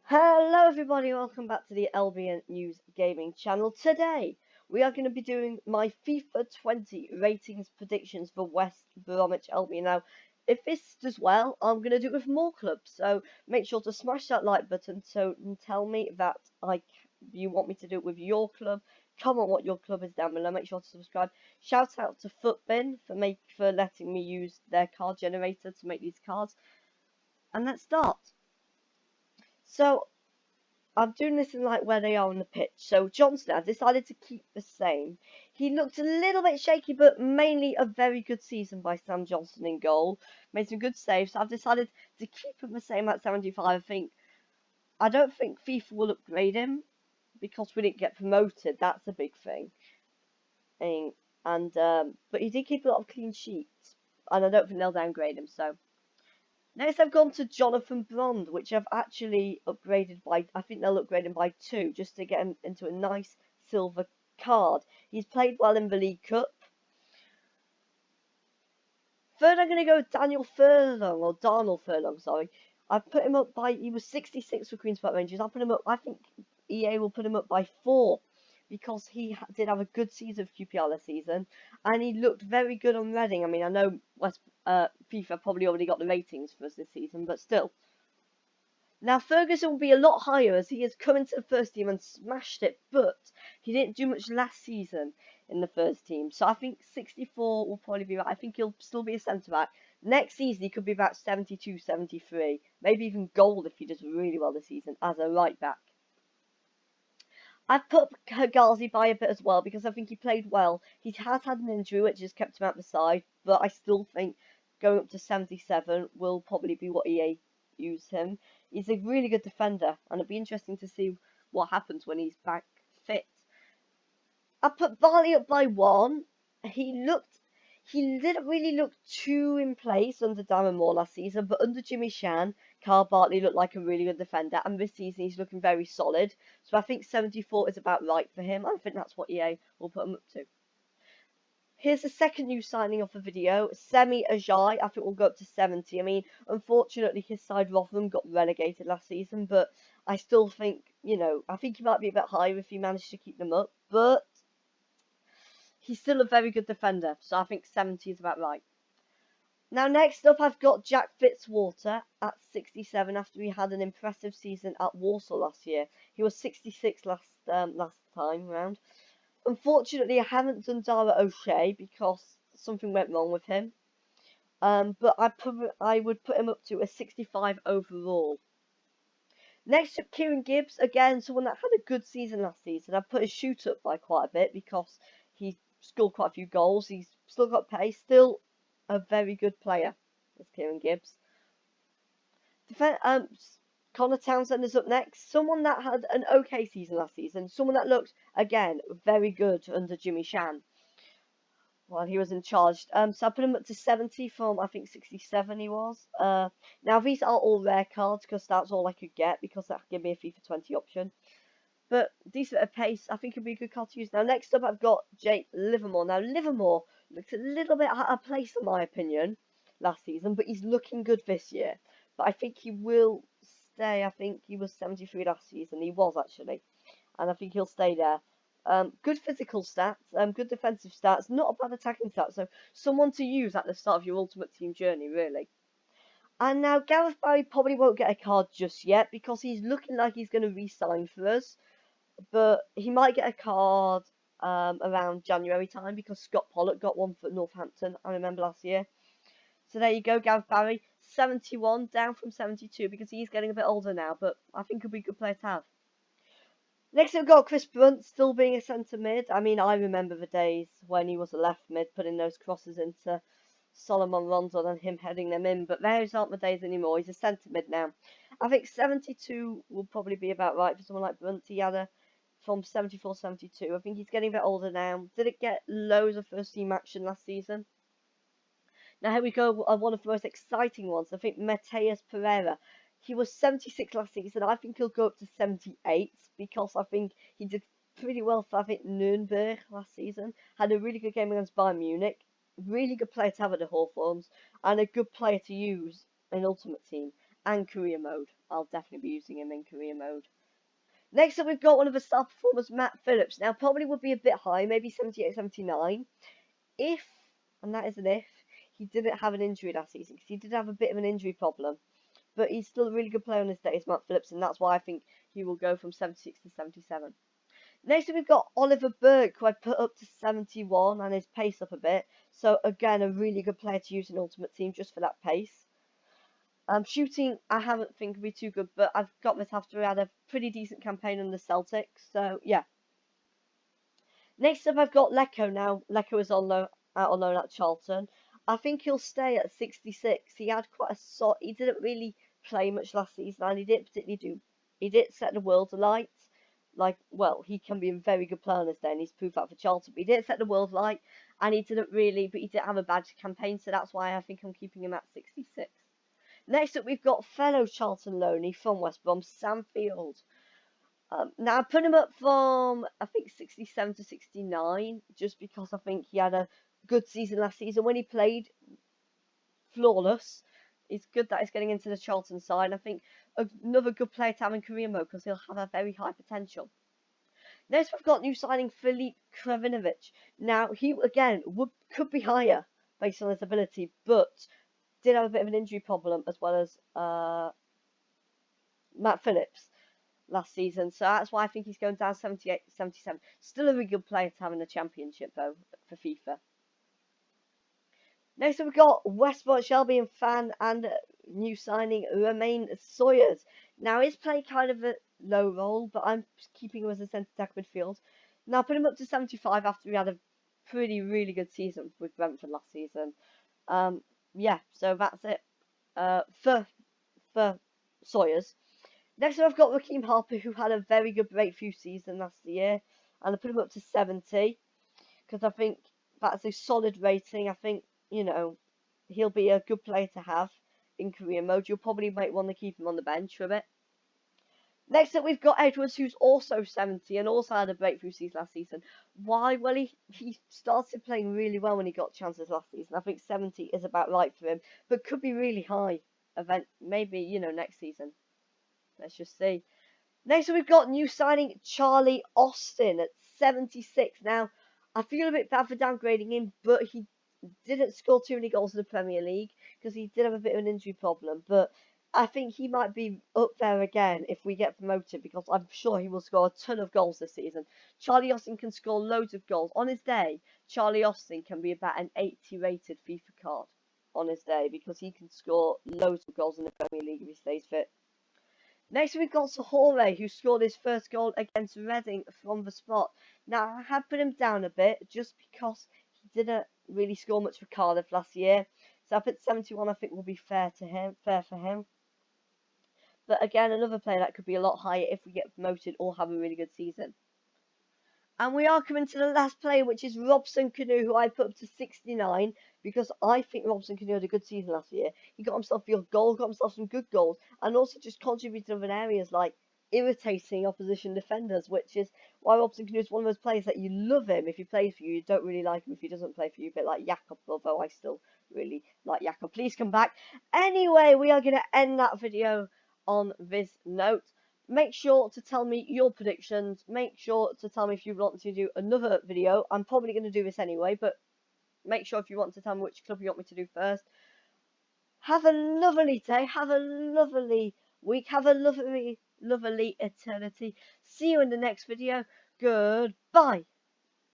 Hello everybody, welcome back to the LBN News Gaming channel. Today we are going to be doing my FIFA 20 ratings predictions for West Bromwich Albion. Now, if this does well, I'm going to do it with more clubs, so make sure to smash that like button and tell me that you want me to do it with your club. Comment what your club is down below, make sure to subscribe. Shout out to Footbin for letting me use their card generator to make these cards. And let's start. So, I'm doing this in like where they are on the pitch. So Johnston, I've decided to keep the same. He looked a little bit shaky, but mainly a very good season by Sam Johnston in goal. Made some good saves. So I've decided to keep him the same at 75. I don't think FIFA will upgrade him because we didn't get promoted. That's a big thing. But he did keep a lot of clean sheets, and I don't think they'll downgrade him. So. Next, I've gone to Jonathan Brond, which I've actually upgraded by, I think they'll upgrade him by 2, just to get him into a nice silver card. He's played well in the League Cup. Third, I'm going to go with Darnell Furlong, sorry. I've put him up by, he was 66 for Queen's Park Rangers. I'll put him up, I think EA will put him up by 4. Because he did have a good season of QPR this season, and he looked very good on Reading. I mean, I know FIFA probably already got the ratings for us this season, but still. Now, Ferguson will be a lot higher as he has come into the first team and smashed it, but he didn't do much last season in the first team. So I think 64 will probably be right. I think he'll still be a centre-back. Next season, he could be about 72, 73, maybe even gold if he does really well this season as a right-back. I've put Hergazi by a bit as well because I think he played well. He has had an injury which has kept him out the side, but I still think going up to 77 will probably be what EA use him. He's a really good defender, and it'll be interesting to see what happens when he's back fit. I put Bartley up by 1. He didn't really look too in place under Darren Moore last season, but under Jimmy Shan, Carl Bartley looked like a really good defender, and this season he's looking very solid. So I think 74 is about right for him. I think that's what EA will put him up to. Here's the second new signing of the video, Semi Ajay. I think we'll go up to 70. I mean, unfortunately, his side Rotherham got relegated last season, but I still think, I think he might be a bit higher if he managed to keep them up, but he's still a very good defender, so I think 70 is about right. Now, next up, I've got Jack FITZWATER at 67 after he had an impressive season at Walsall last year. He was 66 last time round. Unfortunately, I haven't done Dara O'Shea because something went wrong with him. But I would put him up to a 65 overall. Next up, Kieran Gibbs, again, someone that had a good season last season. I put his shoot up by quite a bit because he scored quite a few goals. He's still got pace, still a very good player, is Kieran Gibbs. Connor Townsend is up next. Someone that had an okay season last season. Someone that looked, again, very good under Jimmy Shan while he was in charge. So I put him up to 70 from, I think, 67 he was. Now, these are all rare cards because that's all I could get because that gave me a FIFA 20 option. But decent at pace, I think it'd be a good card to use. Now, next up, I've got Livermore. Now, Livermore looks a little bit out of place, in my opinion, last season, but he's looking good this year. But I think he will stay. I think he was 73 last season. He was, actually. And I think he'll stay there. Good physical stats, good defensive stats, not a bad attacking stats. So, someone to use at the start of your Ultimate Team journey, really. And now, Gareth Barry probably won't get a card just yet because he's looking like he's going to re-sign for us. But he might get a card around January time because Scott Pollock got one for Northampton, I remember last year. So there you go, Gareth Barry, 71, down from 72 because he's getting a bit older now, but I think he'll be a good player to have. Next we've got Chris Brunt, still being a centre mid. I mean, I remember the days when he was a left mid, putting those crosses into Solomon Rondon and him heading them in, but those aren't the days anymore. He's a centre mid now. I think 72 will probably be about right for someone like Brunt. He had from 74, 72. I think he's getting a bit older now. Didn't get loads of first team action last season. Now here we go, one of the most exciting ones. I think Mateus Pereira. He was 76 last season. I think he'll go up to 78 because I think he did pretty well for, I think, Nuremberg last season. Had a really good game against Bayern Munich. Really good player to have at the Hawthorns. And a good player to use in Ultimate Team. and career mode. I'll definitely be using him in career mode. Next up, we've got one of the star performers, Matt Phillips. Now, probably would be a bit high, maybe 78, 79. If, and that is an if, he didn't have an injury last season, because he did have a bit of an injury problem. But he's still a really good player on his days, Matt Phillips, and that's why I think he will go from 76 to 77. Next up, we've got Oliver Burke, who I put up to 71 and his pace up a bit. So, again, a really good player to use in Ultimate Team just for that pace. Shooting, I haven't think would be too good, but I've got myself to had a pretty decent campaign on the Celtics. So, yeah. Next up, I've got Lecco now. Lecco is on loan at Charlton. I think he'll stay at 66. He had quite a he didn't really play much last season, and he didn't particularly do. He didn't set the world alight. Like, well, he can be a very good player on his day, and he's proved that for Charlton. But he didn't set the world alight, and he didn't have a bad campaign, so that's why I think I'm keeping him at 66. Next up, we've got fellow Charlton loanee from West Brom, Sam Field. Now, I put him up from, I think, 67 to 69, just because I think he had a good season last season. When he played, flawless. It's good that he's getting into the Charlton side. I think another good player to have in career mode, because he'll have a very high potential. Next, we've got new signing Filip Krivinovic. Now, he, again, could be higher based on his ability, but did have a bit of an injury problem, as well as Matt Phillips last season. So that's why I think he's going down 78, 77. Still a really good player to have in the Championship, though, for FIFA. Next up, we've got West Brom Albion fan and new signing Romain Sawyers. Now, he's played kind of a low role, but I'm keeping him as a centre back midfield. Now, I put him up to 75 after he had a really good season with Brentford last season. Yeah, so that's it for Sawyers. Next up, I've got Raheem Harper, who had a very good breakthrough season last year, and I put him up to 70 because I think that's a solid rating. I think, you know, he'll be a good player to have in career mode. You'll probably might want to keep him on the bench for a bit. Next up, we've got Edwards, who's also 70 and also had a breakthrough season last season. Why? Well, he started playing really well when he got chances last season. I think 70 is about right for him, but could be really high maybe, you know, next season. Let's just see. Next up, we've got new signing Charlie Austin at 76. Now, I feel a bit bad for downgrading him, but he didn't score too many goals in the Premier League because he did have a bit of an injury problem. But I think he might be up there again if we get promoted, because I'm sure he will score a ton of goals this season. Charlie Austin can score loads of goals. On his day, Charlie Austin can be about an 80 rated FIFA card on his day, because he can score loads of goals in the Premier League if he stays fit. Next, we've got Sahore, who scored his first goal against Reading from the spot. Now, I have put him down a bit just because he didn't really score much for Cardiff last year. So I put 71, I think will be fair for him. But again, another player that could be a lot higher if we get promoted or have a really good season. And we are coming to the last player, which is ROBSON-KANU, who I put up to 69, because I think ROBSON-KANU had a good season last year. He got himself a goal, got himself some good goals, and also just contributed in other areas like irritating opposition defenders, which is why ROBSON-KANU is one of those players that you love him if he plays for you. You don't really like him if he doesn't play for you, a bit like Jakob, although I still really like Jakob. Please come back. Anyway, we are going to end that video on this note. Make sure to tell me your predictions. Make sure to tell me if you want to do another video. I'm probably going to do this anyway, but make sure if you want to tell me which club you want me to do first. Have a lovely day. Have a lovely week. Have a lovely eternity. See you in the next video. Goodbye.